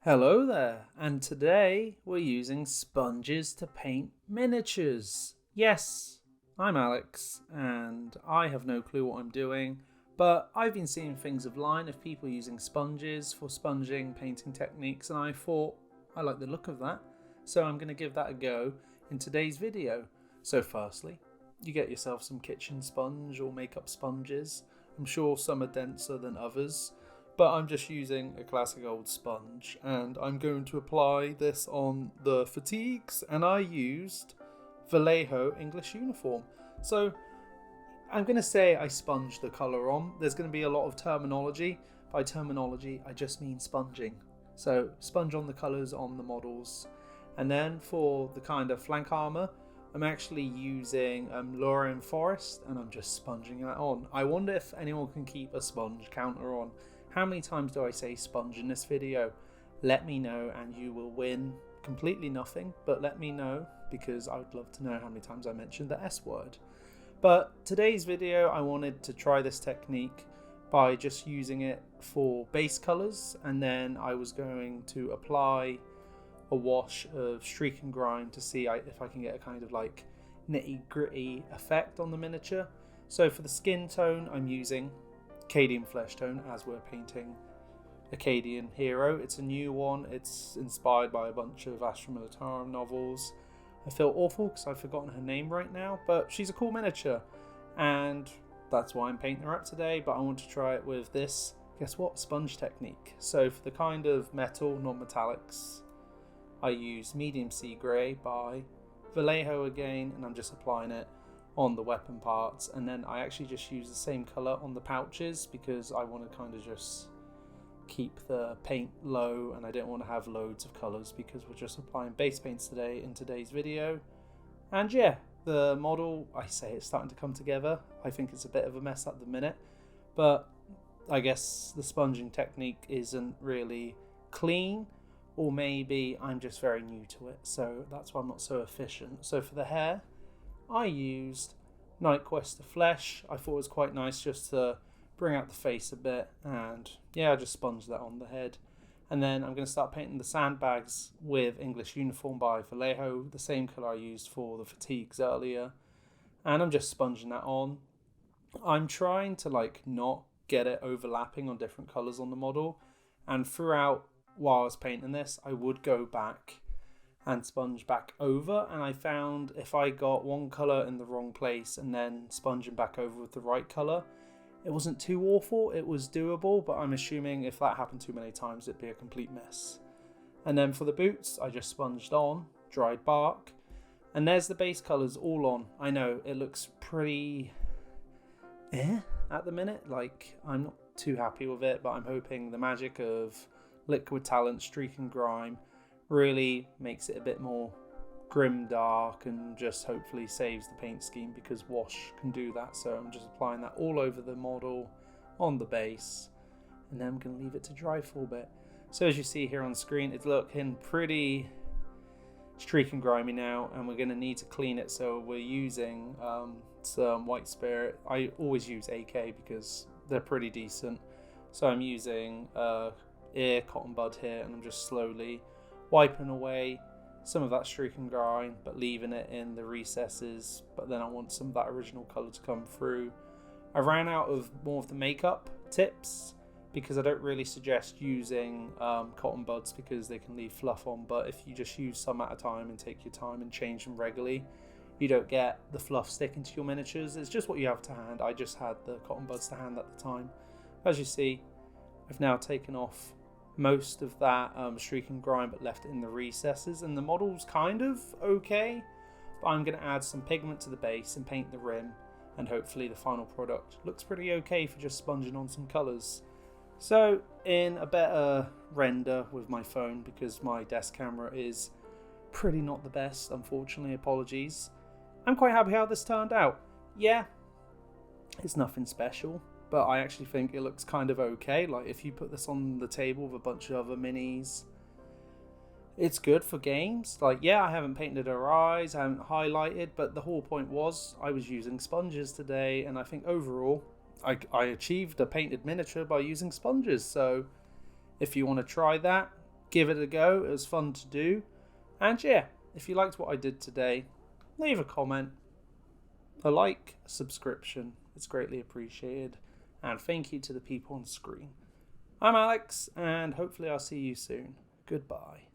Hello there, and today we're using sponges to paint miniatures. Yes, I'm Alex, and I have no clue what I'm doing, but I've been seeing things online of people using sponges for sponging painting techniques, and I thought I like the look of that, so I'm going to give that a go in today's video. So firstly, you get yourself some kitchen sponge or makeup sponges. I'm sure some are denser than others, but I'm just using a classic old sponge, and I'm going to apply this on the fatigues, and I used Vallejo English Uniform. So I'm going to say I sponged the colour on. There's going to be a lot of terminology. By terminology, I just mean sponging. So sponge on the colours on the models. And then for the kind of flank armour, I'm actually using Lorraine Forest, and I'm just sponging that on. I wonder if anyone can keep a sponge counter on. How many times do I say sponge in this video? Let me know and you will win completely nothing, but let me know because I would love to know how many times I mentioned the S word. But today's video, I wanted to try this technique by just using it for base colors, and then I was going to apply a wash of streak and grime to see if I can get a kind of like nitty gritty effect on the miniature. So for the skin tone, I'm using Acadian flesh tone, as we're painting Acadian Hero. It's a new one. It's inspired by a bunch of Astra Militarum novels. I feel awful because I've forgotten her name right now, but she's a cool miniature, and that's why I'm painting her up today. But I want to try it with this, guess what, sponge technique. So for the kind of metal non-metallics, I use medium sea grey by Vallejo again, and I'm just applying it on the weapon parts, and then I actually just use the same colour on the pouches because I want to kind of just keep the paint low, and I don't want to have loads of colours because we're just applying base paints today in today's video. And yeah, the model, I say it's starting to come together. I think it's a bit of a mess at the minute, but I guess the sponging technique isn't really clean, or maybe I'm just very new to it, so that's why I'm not so efficient. So for the hair, I used Night Quest of Flesh. I thought it was quite nice just to bring out the face a bit, and yeah, I just sponged that on the head. And then I'm going to start painting the sandbags with English Uniform by Vallejo, the same colour I used for the fatigues earlier, and I'm just sponging that on. I'm trying to not get it overlapping on different colours on the model, and throughout while I was painting this, I would go back and sponge back over, and I found if I got one colour in the wrong place and then sponging back over with the right colour, it wasn't too awful, it was doable, but I'm assuming if that happened too many times it'd be a complete mess. And then for the boots, I just sponged on dried bark, and there's the base colours all on. I know it looks pretty at the minute, I'm not too happy with it, but I'm hoping the magic of Liquid Talent Streak and Grime really makes it a bit more grim dark and just hopefully saves the paint scheme, because wash can do that. So I'm just applying that all over the model on the base, and then I'm going to leave it to dry for a bit. So as you see here on screen, it's looking pretty streak and grimy now, and we're going to need to clean it. So we're using some white spirit. I always use AK because they're pretty decent. So I'm using ear cotton bud here, and I'm just slowly wiping away some of that streak and grime, but leaving it in the recesses. But then I want some of that original colour to come through. I ran out of more of the makeup tips because I don't really suggest using cotton buds because they can leave fluff on, but if you just use some at a time and take your time and change them regularly, you don't get the fluff sticking to your miniatures. It's just what you have to hand. I just had the cotton buds to hand at the time. As you see, I've now taken off most of that streak and grime, but left it in the recesses, and the model's kind of okay, but I'm going to add some pigment to the base and paint the rim, and hopefully the final product looks pretty okay for just sponging on some colours. So in a better render with my phone, because my desk camera is pretty not the best, unfortunately, apologies, I'm quite happy how this turned out. Yeah, it's nothing special, but I actually think it looks kind of okay. If you put this on the table with a bunch of other minis, it's good for games. Yeah, I haven't painted her eyes, I haven't highlighted, but the whole point was I was using sponges today, and I think overall I achieved a painted miniature by using sponges. So if you want to try that, give it a go. It was fun to do. And yeah, if you liked what I did today, leave a comment, a like, a subscription. It's greatly appreciated. And thank you to the people on screen. I'm Alex, and hopefully I'll see you soon. Goodbye.